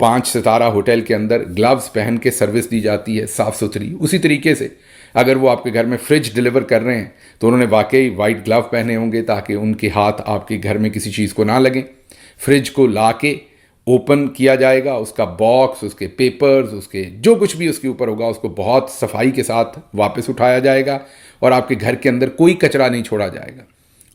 5 ستارہ ہوٹل کے اندر گلوز پہن کے سروس دی جاتی ہے صاف ستھری. اسی طریقے سے اگر وہ آپ کے گھر میں فریج ڈلیور کر رہے ہیں تو انہوں نے واقعی وائٹ گلو پہنے ہوں گے تاکہ ان کے ہاتھ آپ کے گھر میں کسی چیز کو نہ لگیں. فریج کو لا کے اوپن کیا جائے گا, اس کا باکس, اس کے پیپرز, اس کے جو کچھ بھی اس کے اوپر ہوگا اس کو بہت صفائی کے ساتھ واپس اٹھایا جائے گا اور آپ کے گھر کے اندر کوئی کچرا نہیں چھوڑا جائے گا.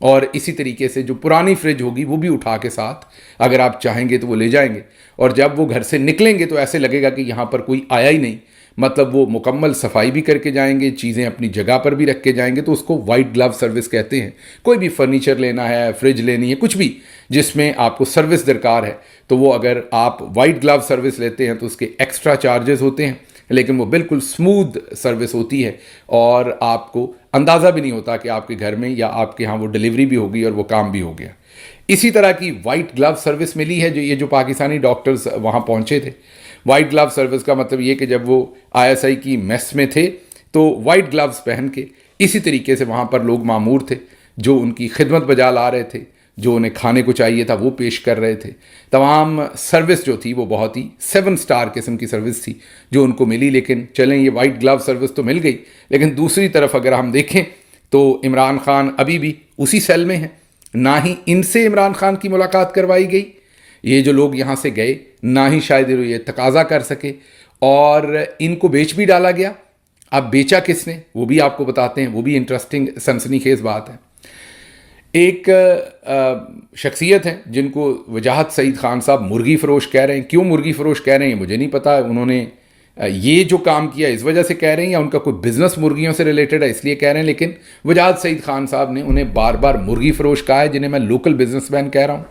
اور اسی طریقے سے جو پرانی فریج ہوگی وہ بھی اٹھا کے ساتھ اگر آپ چاہیں گے تو وہ لے جائیں گے, اور جب وہ گھر سے نکلیں گے تو ایسے لگے گا کہ یہاں پر کوئی آیا ہی نہیں. مطلب وہ مکمل صفائی بھی کر کے جائیں گے, چیزیں اپنی جگہ پر بھی رکھ کے جائیں گے. تو اس کو وائٹ گلو سروس کہتے ہیں. کوئی بھی فرنیچر لینا ہے, فریج لینی ہے, کچھ بھی جس میں آپ کو سروس درکار ہے, تو وہ اگر آپ وائٹ گلو سروس لیتے ہیں تو اس کے ایکسٹرا چارجز ہوتے ہیں, لیکن وہ بالکل سموتھ سروس ہوتی ہے اور آپ کو اندازہ بھی نہیں ہوتا کہ آپ کے گھر میں یا آپ کے ہاں وہ ڈلیوری بھی ہوگی اور وہ کام بھی ہو گیا. اسی طرح کی وائٹ گلو سروس ملی ہے جو پاکستانی ڈاکٹرز وہاں پہنچے تھے. وائٹ گلو سروس کا مطلب یہ کہ جب وہ ISI کی میس میں تھے تو وائٹ گلوز پہن کے اسی طریقے سے وہاں پر لوگ مامور تھے جو ان کی خدمت بجا لا رہے تھے, جو انہیں کھانے کو چاہیے تھا وہ پیش کر رہے تھے. تمام سروس جو تھی وہ بہت ہی 7 سٹار قسم کی سروس تھی جو ان کو ملی. لیکن چلیں یہ وائٹ گلو سروس تو مل گئی, لیکن دوسری طرف اگر ہم دیکھیں تو عمران خان ابھی بھی اسی سیل میں ہیں. نہ ہی ان سے عمران خان کی ملاقات کروائی گئی, یہ جو لوگ یہاں سے گئے نہ ہی شاید یہ تقاضا کر سکے, اور ان کو بیچ بھی ڈالا گیا. اب بیچا کس نے وہ بھی آپ کو بتاتے ہیں, وہ بھی انٹرسٹنگ سنسنی خیز بات ہے. ایک شخصیت ہے جن کو وجاہت سعید خان صاحب مرغی فروش کہہ رہے ہیں. کیوں مرغی فروش کہہ رہے ہیں مجھے نہیں پتا. انہوں نے یہ جو کام کیا اس وجہ سے کہہ رہے ہیں یا ان کا کوئی بزنس مرغیوں سے ریلیٹڈ ہے اس لیے کہہ رہے ہیں, لیکن وجاہت سعید خان صاحب نے انہیں بار بار مرغی فروش کہا ہے, جنہیں میں لوکل بزنس مین کہہ رہا ہوں.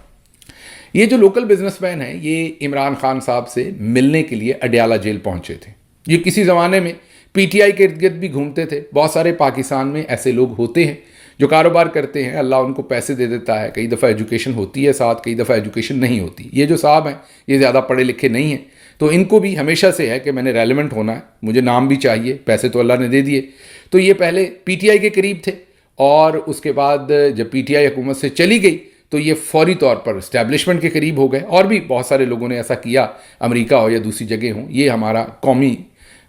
یہ جو لوکل بزنس مین ہیں یہ عمران خان صاحب سے ملنے کے لیے اڈیالہ جیل پہنچے تھے. یہ کسی زمانے میں PTI کے ارد گرد بھی گھومتے تھے. بہت سارے پاکستان میں ایسے لوگ ہوتے ہیں جو کاروبار کرتے ہیں, اللہ ان کو پیسے دے دیتا ہے. کئی دفعہ ایجوکیشن ہوتی ہے ساتھ, کئی دفعہ ایجوکیشن نہیں ہوتی. یہ جو صاحب ہیں یہ زیادہ پڑھے لکھے نہیں ہیں, تو ان کو بھی ہمیشہ سے ہے کہ میں نے ریلیونٹ ہونا ہے, مجھے نام بھی چاہیے, پیسے تو اللہ نے دے دیے. تو یہ پہلے PTI کے قریب تھے اور اس کے بعد جب PTI حکومت سے چلی گئی تو یہ فوری طور پر اسٹیبلشمنٹ کے قریب ہو گئے. اور بھی بہت سارے لوگوں نے ایسا کیا, امریکہ ہو یا دوسری جگہ ہوں. یہ ہمارا قومی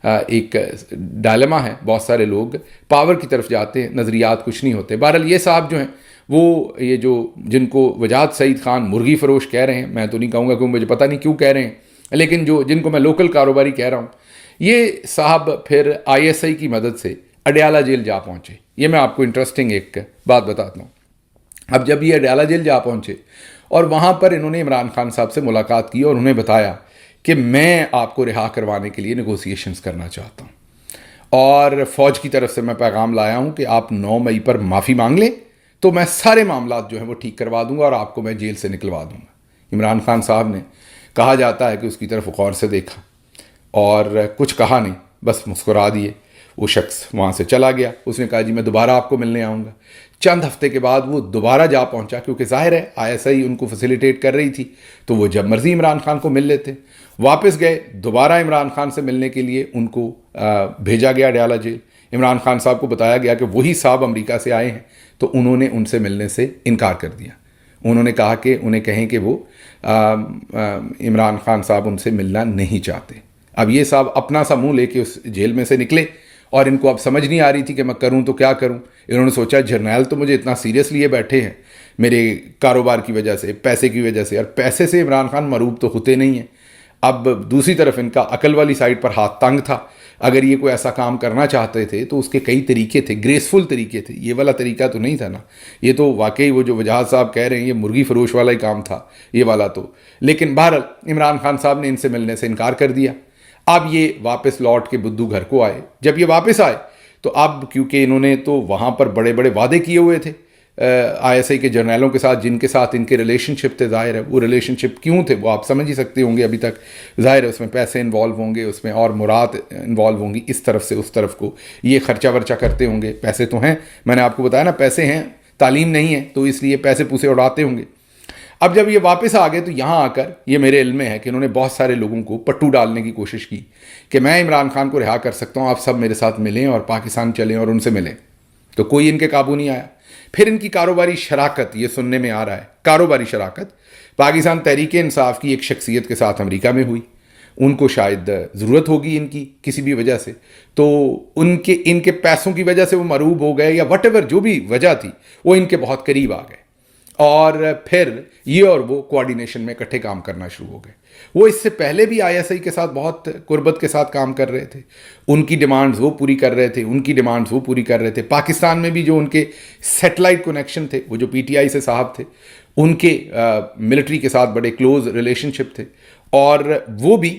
ایک ڈائلما ہے. بہت سارے لوگ پاور کی طرف جاتے ہیں, نظریات کچھ نہیں ہوتے. بہرحال یہ صاحب جو ہیں وہ یہ جو جن کو وجاہت سعید خان مرغی فروش کہہ رہے ہیں, میں تو نہیں کہوں گا کہ مجھے پتہ نہیں کیوں کہہ رہے ہیں, لیکن جن کو میں لوکل کاروباری کہہ رہا ہوں, یہ صاحب پھر ISI کی مدد سے اڈیالہ جیل جا پہنچے. یہ میں آپ کو انٹرسٹنگ ایک بات بتاتا ہوں. اب جب یہ اڈیالہ جیل جا پہنچے اور وہاں پر انہوں نے عمران خان صاحب سے ملاقات کی اور انہیں بتایا کہ میں آپ کو رہا کروانے کے لیے نیگوسیشنز کرنا چاہتا ہوں, اور فوج کی طرف سے میں پیغام لایا ہوں کہ آپ 9 مئی پر معافی مانگ لیں تو میں سارے معاملات جو ہیں وہ ٹھیک کروا دوں گا اور آپ کو میں جیل سے نکلوا دوں گا. عمران خان صاحب نے کہا جاتا ہے کہ اس کی طرف غور سے دیکھا اور کچھ کہا نہیں, بس مسکرا دیے. وہ شخص وہاں سے چلا گیا. اس نے کہا جی میں دوبارہ آپ کو ملنے آؤں گا. چند ہفتے کے بعد وہ دوبارہ جا پہنچا, کیونکہ ظاہر ہے ISI ان کو فیسیلیٹیٹ کر رہی تھی, تو وہ جب مرضی عمران خان کو مل لیتے. واپس گئے, دوبارہ عمران خان سے ملنے کے لیے ان کو بھیجا گیا اڈیالہ جیل. عمران خان صاحب کو بتایا گیا کہ وہی صاحب امریکہ سے آئے ہیں, تو انہوں نے ان سے ملنے سے انکار کر دیا. انہوں نے کہا کہ انہیں کہیں کہ وہ عمران خان صاحب ان سے ملنا نہیں چاہتے. اب یہ صاحب اپنا سا منہ لے کے اس جیل میں سے نکلے اور ان کو اب سمجھ نہیں آ رہی تھی کہ میں کروں تو کیا کروں. انہوں نے سوچا جرنیل تو مجھے اتنا سیریس لیے بیٹھے ہیں میرے کاروبار کی وجہ سے, پیسے کی وجہ سے, اور پیسے سے عمران خان مروب تو ہوتے نہیں ہیں. اب دوسری طرف ان کا عقل والی سائڈ پر ہاتھ تنگ تھا. اگر یہ کوئی ایسا کام کرنا چاہتے تھے تو اس کے کئی طریقے تھے, گریسفل طریقے تھے. یہ والا طریقہ تو نہیں تھا نا, یہ تو واقعی وہ جو وجاہت صاحب کہہ رہے ہیں یہ مرغی فروش والا ہی کام تھا یہ والا تو. لیکن بہرحال عمران خان صاحب نے ان سے ملنے سے انکار کر دیا. اب یہ واپس لوٹ کے بدھو گھر کو آئے. جب یہ واپس آئے تو اب کیونکہ انہوں نے تو وہاں پر بڑے بڑے وعدے کیے ہوئے تھے ISI کے جرنیلوں کے ساتھ, جن کے ساتھ ان کے ریلیشن شپ تھے. ظاہر ہے وہ ریلیشن شپ کیوں تھے وہ آپ سمجھ ہی سکتے ہوں گے. ابھی تک ظاہر ہے اس میں پیسے انوالو ہوں گے, اس میں اور مراد انوالو ہوں گی, اس طرف سے اس طرف کو یہ خرچہ ورچہ کرتے ہوں گے. پیسے تو ہیں, میں نے آپ کو بتایا نا, پیسے ہیں, تعلیم نہیں ہے, تو اس لیے پیسے پوسے اڑاتے ہوں گے. اب جب یہ واپس آ گئے تو یہاں آ کر یہ میرے علم میں ہے کہ انہوں نے بہت سارے لوگوں کو پٹو ڈالنے کی کوشش کی کہ میں عمران خان کو رہا کر سکتا ہوں, آپ سب میرے ساتھ ملیں اور پاکستان چلیں اور ان سے ملیں. تو کوئی ان کے قابو نہیں آیا. پھر ان کی کاروباری شراکت, یہ سننے میں آ رہا ہے کاروباری شراکت پاکستان تحریک انصاف کی ایک شخصیت کے ساتھ امریکہ میں ہوئی، ان کو شاید ضرورت ہوگی ان کی کسی بھی وجہ سے، تو ان کے پیسوں کی وجہ سے وہ مروب ہو گئے یا وٹ ایور جو بھی وجہ تھی، وہ ان کے بہت قریب آ گئے، اور پھر یہ اور وہ کوآرڈینیشن میں اکٹھے کام کرنا شروع ہو گئے۔ وہ اس سے پہلے بھی ISI کے ساتھ بہت قربت کے ساتھ کام کر رہے تھے، ان کی ڈیمانڈز وہ پوری کر رہے تھے، ان کی ڈیمانڈز وہ پوری کر رہے تھے۔ پاکستان میں بھی جو ان کے سیٹلائٹ کنیکشن تھے، وہ جو PTI سے صاحب تھے، ان کے ملٹری کے ساتھ بڑے کلوز ریلیشن شپ تھے، اور وہ بھی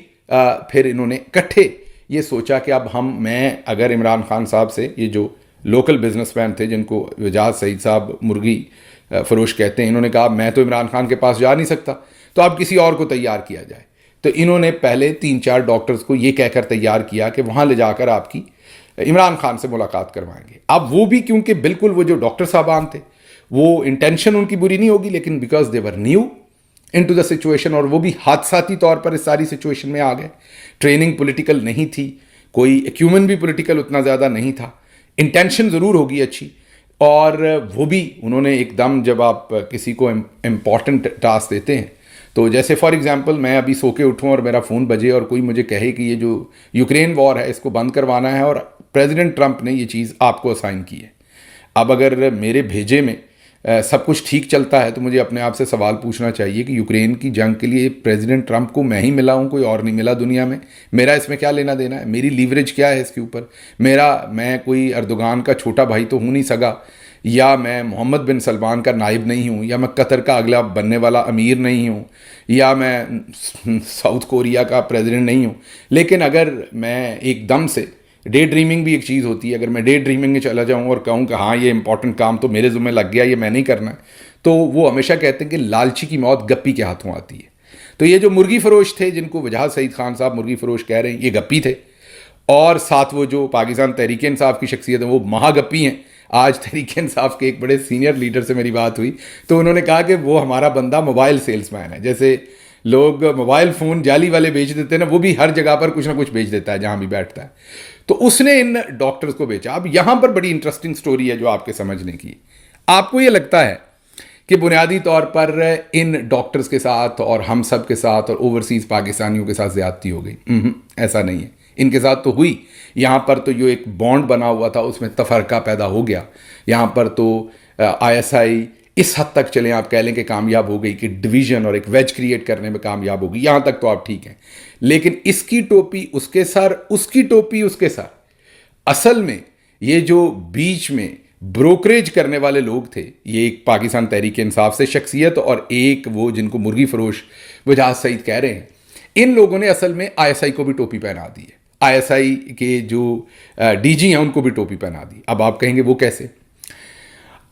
پھر انہوں نے اکٹھے یہ سوچا کہ اب میں اگر عمران خان صاحب سے، یہ جو لوکل بزنس مین تھے جن کو وجاہت سعید صاحب مرغی فروش کہتے ہیں، انہوں نے کہا میں تو عمران خان کے پاس جا نہیں سکتا، تو اب کسی اور کو تیار کیا جائے۔ تو انہوں نے پہلے 3-4 ڈاکٹرز کو یہ کہہ کر تیار کیا کہ وہاں لے جا کر آپ کی عمران خان سے ملاقات کروائیں گے۔ اب وہ بھی کیونکہ بالکل وہ جو ڈاکٹر صاحبان تھے، وہ انٹینشن ان کی بری نہیں ہوگی، لیکن because they were nu into the situation, اور وہ بھی حادثاتی طور پر اس ساری سچویشن میں آ گئے۔ ٹریننگ پولیٹیکل نہیں تھی، کوئی ایکیومن بھی پولیٹیکل اتنا زیادہ نہیں تھا، انٹینشن ضرور ہوگی اچھی، اور وہ بھی انہوں نے ایک دم، جب آپ کسی کو امپورٹنٹ ٹاسک دیتے ہیں، تو جیسے فار ایگزامپل میں ابھی سو کے اٹھوں اور میرا فون بجے اور کوئی مجھے کہے کہ یہ جو یوکرین وار ہے اس کو بند کروانا ہے، اور پریزیڈنٹ ٹرمپ نے یہ چیز آپ کو اسائن کی ہے۔ اب اگر میرے بھیجے میں سب کچھ ٹھیک چلتا ہے تو مجھے اپنے آپ سے سوال پوچھنا چاہیے کہ یوکرین کی جنگ کے لیے پریزیڈنٹ ٹرمپ کو میں ہی ملا ہوں، کوئی اور نہیں ملا دنیا میں، میرا اس میں کیا لینا دینا ہے؟ میری لیوریج کیا ہے اس کے اوپر؟ میں کوئی اردوغان کا چھوٹا بھائی تو ہوں نہیں سگا، یا میں محمد بن سلمان کا نائب نہیں ہوں، یا میں قطر کا اگلا بننے والا امیر نہیں ہوں، یا میں ساؤتھ کوریا کا پریزیڈنٹ نہیں ہوں۔ لیکن اگر میں ایک دم سے، ڈے ڈریمنگ بھی ایک چیز ہوتی ہے، اگر میں ڈے ڈریمنگ میں چلا جاؤں اور کہوں کہ ہاں یہ امپورٹنٹ کام تو میرے ذمہ لگ گیا، یہ میں نہیں کرنا ہے، تو وہ ہمیشہ کہتے ہیں کہ لالچی کی موت گپی کے ہاتھوں آتی ہے۔ تو یہ جو مرغی فروش تھے، جن کو وجاہت سعید خان صاحب مرغی فروش کہہ رہے ہیں، یہ گپی تھے، اور ساتھ وہ جو پاکستان تحریک انصاف کی شخصیت ہے، وہ مہا گپی ہیں۔ آج تحریک انصاف کے ایک بڑے سینئر لیڈر سے میری بات ہوئی تو انہوں نے کہا کہ وہ ہمارا بندہ موبائل سیلز مین ہے، جیسے لوگ موبائل فون جعلی والے بیچ دیتے ہیں نا، وہ بھی ہر جگہ پر کچھ نہ کچھ بیچ دیتا ہے جہاں بھی بیٹھتا ہے۔ تو اس نے ان ڈاکٹرز کو بیچا۔ اب یہاں پر بڑی انٹرسٹنگ سٹوری ہے جو آپ کے سمجھنے کی۔ آپ کو یہ لگتا ہے کہ بنیادی طور پر ان ڈاکٹرز کے ساتھ اور ہم سب کے ساتھ اور اوورسیز پاکستانیوں کے ساتھ زیادتی ہو گئی؟ ایسا نہیں ہے، ان کے ساتھ تو ہوئی۔ یہاں پر تو جو ایک بانڈ بنا ہوا تھا اس میں تفرقہ پیدا ہو گیا۔ یہاں پر تو ISI اس حد تک چلیں آپ کہہ لیں کہ کامیاب ہو گئی کہ ڈویژن اور ایک ویج کریٹ کرنے میں کامیاب ہو گئی، یہاں تک تو آپ ٹھیک ہیں۔ لیکن اس کی ٹوپی اس کے سر، اس کی ٹوپی اس کے سر، اصل میں یہ جو بیچ میں بروکریج کرنے والے لوگ تھے، یہ ایک پاکستان تحریک انصاف سے شخصیت اور ایک وہ جن کو مرغی فروش وجاہت سعید کہہ رہے ہیں، ان لوگوں نے اصل میں ISI کو بھی ٹوپی پہنا دی ہے۔ ISI کے جو DG ہیں ان کو بھی ٹوپی پہنا دی۔ اب آپ کہیں گے وہ کیسے؟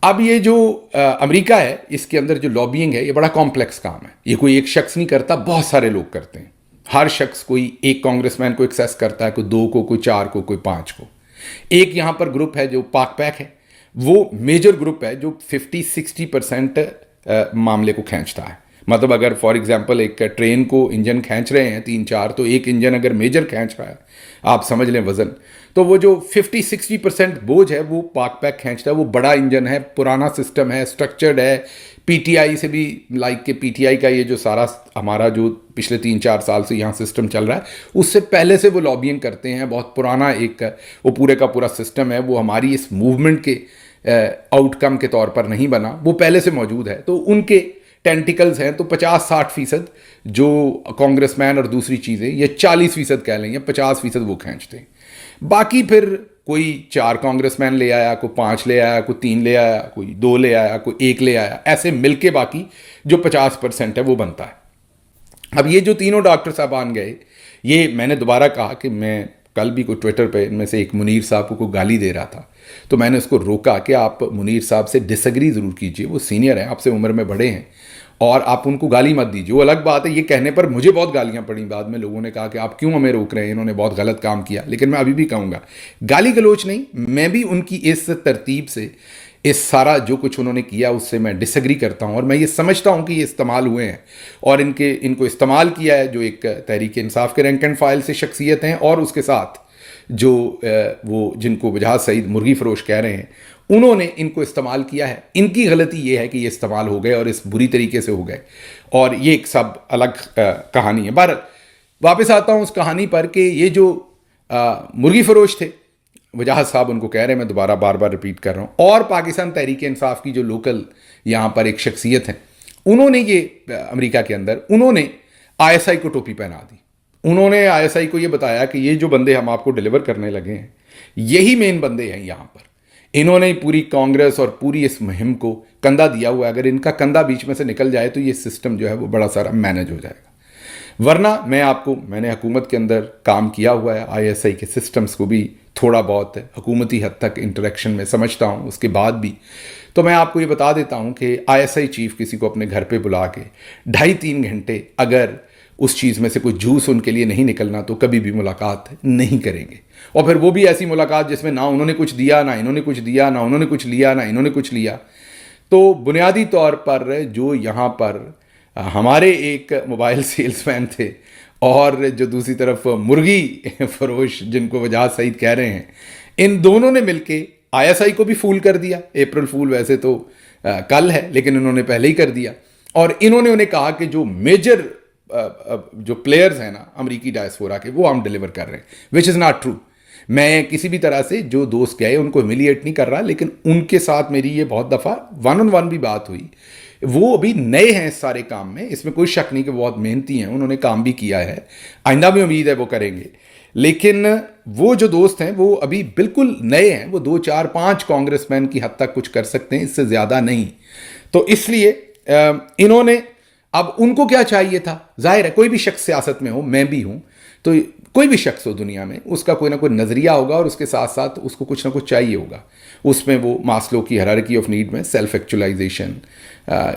اب یہ جو امریکہ ہے، اس کے اندر جو لابینگ ہے، یہ بڑا کمپلیکس کام ہے۔ یہ کوئی ایک شخص نہیں کرتا، بہت سارے لوگ کرتے ہیں۔ ہر شخص کوئی ایک کانگریس مین کو ایکسیس کرتا ہے، کوئی 2 کو، کوئی 4 کو، کوئی 5 کو۔ ایک یہاں پر گروپ ہے جو پاک پیک ہے، وہ میجر گروپ ہے جو 50-60% معاملے کو کھینچتا ہے۔ مطلب اگر فار ایگزامپل ایک ٹرین کو انجن کھینچ رہے ہیں 3-4، تو ایک انجن اگر میجر کھینچ رہا ہے، آپ سمجھ لیں وزن، تو وہ جو 50-60% بوجھ ہے وہ پاک پیک کھینچتا ہے۔ وہ بڑا انجن ہے، پرانا سسٹم ہے، سٹرکچرڈ ہے، PTI سے بھی لائک کہ PTI کا یہ جو سارا ہمارا جو پچھلے 3-4 سال سے یہاں سسٹم چل رہا ہے، اس سے پہلے سے وہ لابینگ کرتے ہیں، بہت پرانا ایک وہ پورے کا پورا سسٹم ہے، وہ ہماری اس موومنٹ کے آؤٹ کم کے طور پر نہیں بنا، وہ پہلے سے موجود ہے۔ تو ان کے ٹینٹیکلز ہیں، تو 50-60% جو کانگریس مین اور دوسری چیزیں، یہ 40% کہہ لیں یا 50% وہ کھینچتے ہیں۔ باقی پھر کوئی 4 کانگریس مین لے آیا، کوئی 5 لے آیا، کوئی 3 لے آیا، کوئی 2 لے آیا، کوئی 1 لے آیا، ایسے مل کے باقی جو 50% ہے وہ بنتا ہے۔ اب یہ جو تینوں ڈاکٹر صاحبان گئے، یہ میں نے دوبارہ کہا کہ میں کل بھی کوئی ٹویٹر پہ ان میں سے ایک منیر صاحب کو کوئی گالی دے رہا تھا، تو میں نے اس کو روکا کہ آپ منیر صاحب سے ڈس ایگری ضرور کیجئے، وہ سینئر ہیں، آپ سے عمر میں بڑے ہیں، اور آپ ان کو گالی مت دیجیے۔ وہ الگ بات ہے، یہ کہنے پر مجھے بہت گالیاں پڑیں، بعد میں لوگوں نے کہا کہ آپ کیوں ہمیں روک رہے ہیں، انہوں نے بہت غلط کام کیا۔ لیکن میں ابھی بھی کہوں گا، گالی گلوچ نہیں، میں بھی ان کی اس ترتیب سے، اس سارا جو کچھ انہوں نے کیا اس سے میں ڈس ایگری کرتا ہوں، اور میں یہ سمجھتا ہوں کہ یہ استعمال ہوئے ہیں، اور ان کو استعمال کیا ہے جو ایک تحریک انصاف کے رینک اینڈ فائل سے شخصیت ہیں، اور اس کے ساتھ جو وہ جن کو وجاہت سعید مرغی فروش کہہ رہے ہیں، انہوں نے ان کو استعمال کیا ہے. ان کی غلطی یہ ہے کہ یہ استعمال ہو گئے اور اس بری طریقے سے ہو گئے, اور یہ ایک سب الگ کہانی ہے. بہرحال واپس آتا ہوں اس کہانی پر کہ یہ جو مرغی فروش تھے, وجاہت صاحب ان کو کہہ رہے ہیں, میں دوبارہ بار بار ریپیٹ کر رہا ہوں, اور پاکستان تحریک انصاف کی جو لوکل یہاں پر ایک شخصیت ہے, انہوں نے یہ امریکہ کے اندر انہوں نے آئی ایس آئی کو ٹوپی پہنا دی. انہوں نے آئی ایس آئی کو یہ بتایا کہ یہ جو بندے ہم آپ کو ڈیلیور کرنے لگے ہیں یہی مین بندے ہیں یہاں پر. انہوں نے پوری کانگریس اور پوری اس مہم کو کندھا دیا ہوا ہے. اگر ان کا کندھا بیچ میں سے نکل جائے تو یہ سسٹم جو ہے وہ بڑا سارا مینج ہو جائے گا. ورنہ میں نے حکومت کے اندر کام کیا ہوا ہے, آئی ایس آئی کے سسٹمز کو بھی تھوڑا بہت حکومتی حد تک انٹریکشن میں سمجھتا ہوں, اس کے بعد بھی تو میں آپ کو یہ بتا دیتا ہوں کہ آئی ایس آئی چیف کسی کو اپنے گھر پہ بلا کے 2.5-3 گھنٹے اگر اس چیز میں سے کوئی جوس ان کے لیے نہیں نکلنا تو کبھی بھی ملاقات نہیں کریں گے. اور پھر وہ بھی ایسی ملاقات جس میں نہ انہوں نے کچھ دیا, نہ انہوں نے کچھ دیا, نہ انہوں نے کچھ لیا, نہ انہوں نے کچھ لیا. تو بنیادی طور پر جو یہاں پر ہمارے ایک موبائل سیلز مین تھے اور جو دوسری طرف مرغی فروش جن کو وجاہت سعید کہہ رہے ہیں, ان دونوں نے مل کے آئی ایس آئی کو بھی فول کر دیا. اپریل فول ویسے تو کل ہے لیکن انہوں نے پہلے ہی کر دیا, اور انہوں نے انہیں کہا کہ جو میجر جو پلیئرز ہیں نا امریکی ڈائسپورا کے وہ ہم ڈیلیور کر رہے ہیں, وچ از ناٹ ٹرو. میں کسی بھی طرح سے جو دوست گئے ان کو ہیمیلیٹ نہیں کر رہا, لیکن ان کے ساتھ میری یہ بہت دفعہ 1-on-1 بھی بات ہوئی. وہ ابھی نئے ہیں اس سارے کام میں, اس میں کوئی شک نہیں کہ وہ بہت محنتی ہیں, انہوں نے کام بھی کیا ہے, آئندہ بھی امید ہے وہ کریں گے. لیکن وہ جو دوست ہیں وہ ابھی بالکل نئے ہیں, وہ 2-4-5 کانگریس مین کی حد تک کچھ کر سکتے ہیں, اس سے زیادہ نہیں. تو اس لیے انہوں نے, اب ان کو کیا چاہیے تھا, ظاہر ہے کوئی بھی شخص سیاست میں ہو, میں بھی ہوں, تو کوئی بھی شخص ہو دنیا میں اس کا کوئی نہ کوئی نظریہ ہوگا اور اس کے ساتھ ساتھ اس کو کچھ نہ کچھ چاہیے ہوگا. اس میں وہ ماسلو کی ہیرارکی آف نیڈ میں سیلف ایکچولائزیشن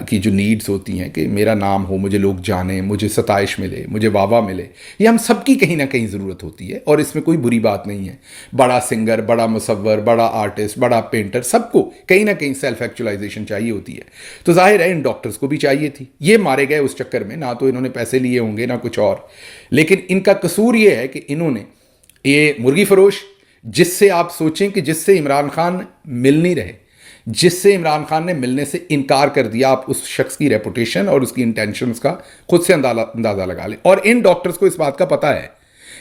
کی جو نیڈز ہوتی ہیں کہ میرا نام ہو, مجھے لوگ جانیں, مجھے ستائش ملے, مجھے واہ واہ ملے, یہ ہم سب کی کہیں نہ کہیں ضرورت ہوتی ہے, اور اس میں کوئی بری بات نہیں ہے. بڑا سنگر, بڑا مصور, بڑا آرٹسٹ, بڑا پینٹر, سب کو کہیں نہ کہیں سیلف ایکچولائزیشن چاہیے ہوتی ہے. تو ظاہر ہے ان ڈاکٹرز کو بھی چاہیے تھی. یہ مارے گئے اس چکر میں, نہ تو انہوں نے پیسے لیے ہوں گے نہ کچھ اور, لیکن ان کا قصور یہ ہے کہ انہوں نے یہ مرغی فروش جس سے آپ سوچیں کہ جس سے عمران خان مل نہیں رہے, جس سے عمران خان نے ملنے سے انکار کر دیا, آپ اس شخص کی ریپوٹیشن اور اس کی انٹینشنز کا خود سے اندازہ لگا لیں. اور ان ڈاکٹرز کو اس بات کا پتہ ہے,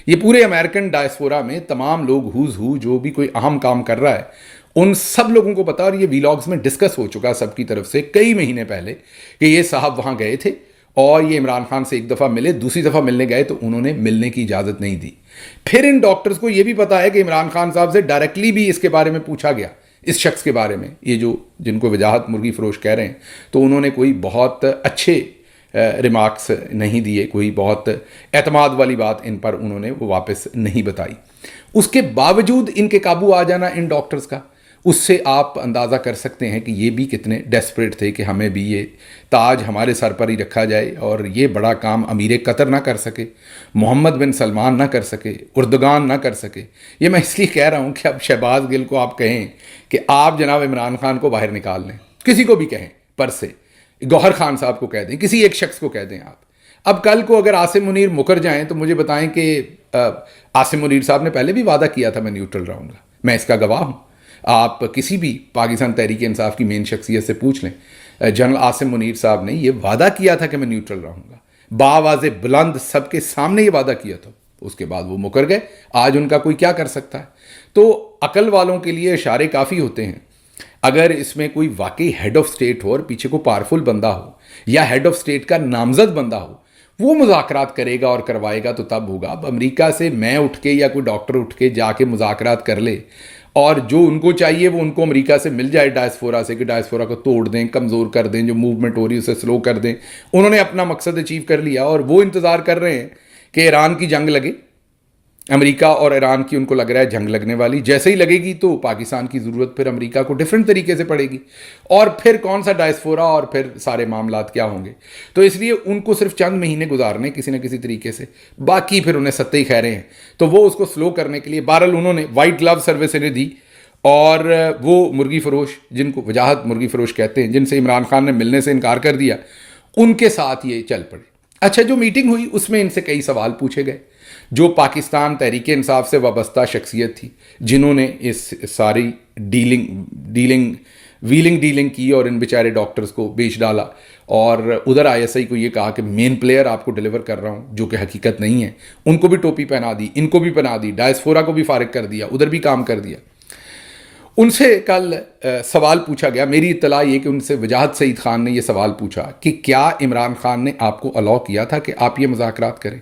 یہ پورے امریکن ڈائسپورا میں تمام لوگ جو بھی کوئی اہم کام کر رہا ہے ان سب لوگوں کو پتا, اور یہ ویلاگز میں ڈسکس ہو چکا سب کی طرف سے کئی مہینے پہلے کہ یہ صاحب وہاں گئے تھے اور یہ عمران خان سے ایک دفعہ ملے, دوسری دفعہ ملنے گئے تو انہوں نے ملنے کی اجازت نہیں دی. پھر ان ڈاکٹرز کو یہ بھی پتا ہے کہ عمران خان صاحب سے ڈائریکٹلی بھی اس کے بارے میں پوچھا گیا, اس شخص کے بارے میں, یہ جو جن کو وجاہت مرغی فروش کہہ رہے ہیں, تو انہوں نے کوئی بہت اچھے ریمارکس نہیں دیے, کوئی بہت اعتماد والی بات ان پر انہوں نے وہ واپس نہیں بتائی. اس کے باوجود ان کے قابو آ جانا ان ڈاکٹرز کا, اس سے آپ اندازہ کر سکتے ہیں کہ یہ بھی کتنے ڈیسپریٹ تھے کہ ہمیں بھی یہ تاج ہمارے سر پر ہی رکھا جائے, اور یہ بڑا کام امیر قطر نہ کر سکے, محمد بن سلمان نہ کر سکے, اردگان نہ کر سکے. یہ میں اس لیے کہہ رہا ہوں کہ اب شہباز گل کو آپ کہیں کہ آپ جناب عمران خان کو باہر نکال لیں, کسی کو بھی کہیں پر سے, گوہر خان صاحب کو کہہ دیں, کسی ایک شخص کو کہہ دیں آپ. اب کل کو اگر عاصم منیر مکر جائیں تو مجھے بتائیں کہ عاصم منیر صاحب نے پہلے بھی وعدہ کیا تھا میں نیوٹرل رہوں گا, میں اس کا گواہ ہوں. آپ کسی بھی پاکستان تحریک انصاف کی مین شخصیت سے پوچھ لیں, جنرل عاصم منیر صاحب نے یہ وعدہ کیا تھا کہ میں نیوٹرل رہوں گا, باواز بلند سب کے سامنے یہ وعدہ کیا تھا. اس کے بعد وہ مکر گئے, آج ان کا کوئی کیا کر سکتا ہے. تو عقل والوں کے لیے اشارے کافی ہوتے ہیں. اگر اس میں کوئی واقعی ہیڈ آف سٹیٹ ہو اور پیچھے کو پاورفل بندہ ہو یا ہیڈ آف سٹیٹ کا نامزد بندہ ہو, وہ مذاکرات کرے گا اور کروائے گا تو تب ہوگا. اب امریکہ سے میں اٹھ کے یا کوئی ڈاکٹر اٹھ کے جا کے مذاکرات کر لے اور جو ان کو چاہیے وہ ان کو امریکہ سے مل جائے ڈائسپورا سے, کہ ڈائسپورا کو توڑ دیں, کمزور کر دیں, جو موومنٹ ہو رہی ہے اسے سلو کر دیں. انہوں نے اپنا مقصد اچیو کر لیا اور وہ انتظار کر رہے ہیں کہ ایران کی جنگ لگے. امریکہ اور ایران کی ان کو لگ رہا ہے جنگ لگنے والی, جیسے ہی لگے گی تو پاکستان کی ضرورت پھر امریکہ کو ڈیفرنٹ طریقے سے پڑے گی, اور پھر کون سا ڈائسپورا اور پھر سارے معاملات کیا ہوں گے. تو اس لیے ان کو صرف چند مہینے گزارنے کسی نہ کسی طریقے سے, باقی پھر انہیں ستے ہی خیریں ہیں. تو وہ اس کو سلو کرنے کے لیے بہرحال انہوں نے وائٹ گلو سروس انہیں دی, اور وہ مرغی فروش جن کو وجاہت مرغی فروش کہتے ہیں, جن سے عمران خان نے ملنے سے انکار کر دیا, ان کے ساتھ یہ چل پڑے. اچھا, جو میٹنگ ہوئی اس میں ان سے کئی سوال پوچھے گئے. جو پاکستان تحریک انصاف سے وابستہ شخصیت تھی، جنہوں نے اس ساری ڈیلنگ کی اور ان بیچارے ڈاکٹرز کو بیچ ڈالا، اور ادھر آئی ایس آئی کو یہ کہا کہ مین پلیئر آپ کو ڈیلیور کر رہا ہوں، جو کہ حقیقت نہیں ہے، ان کو بھی ٹوپی پہنا دی، ان کو بھی پہنا دی، ڈائسفورا کو بھی فارغ کر دیا، ادھر بھی کام کر دیا۔ ان سے کل سوال پوچھا گیا، میری اطلاع یہ کہ ان سے وجاہت سعید خان نے یہ سوال پوچھا کہ کیا عمران خان نے آپ کو الاؤ کیا تھا کہ آپ یہ مذاکرات کریں؟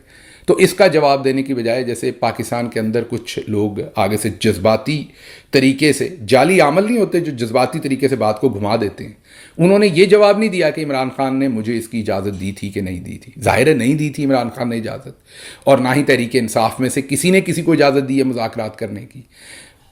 تو اس کا جواب دینے کی بجائے جیسے پاکستان کے اندر کچھ لوگ آگے سے جذباتی طریقے سے، جعلی عمل نہیں ہوتے جو جذباتی طریقے سے بات کو گھما دیتے ہیں، انہوں نے یہ جواب نہیں دیا کہ عمران خان نے مجھے اس کی اجازت دی تھی کہ نہیں دی تھی۔ ظاہر ہے نہیں دی تھی عمران خان نے اجازت، اور نہ ہی تحریک انصاف میں سے کسی نے کسی کو اجازت دی ہے مذاکرات کرنے کی۔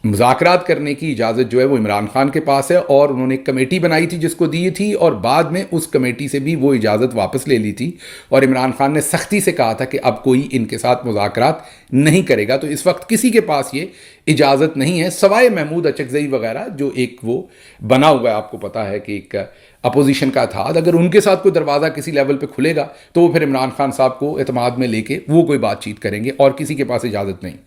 مذاکرات کرنے کی اجازت جو ہے وہ عمران خان کے پاس ہے، اور انہوں نے ایک کمیٹی بنائی تھی جس کو دی تھی، اور بعد میں اس کمیٹی سے بھی وہ اجازت واپس لے لی تھی، اور عمران خان نے سختی سے کہا تھا کہ اب کوئی ان کے ساتھ مذاکرات نہیں کرے گا۔ تو اس وقت کسی کے پاس یہ اجازت نہیں ہے سوائے محمود اچکزئی وغیرہ، جو ایک وہ بنا ہوا ہے، آپ کو پتا ہے کہ ایک اپوزیشن کا اتحاد، اگر ان کے ساتھ کوئی دروازہ کسی لیول پہ کھلے گا تو وہ پھر عمران خان صاحب کو اعتماد میں لے کے وہ کوئی بات چیت کریں گے، اور کسی کے پاس اجازت نہیں۔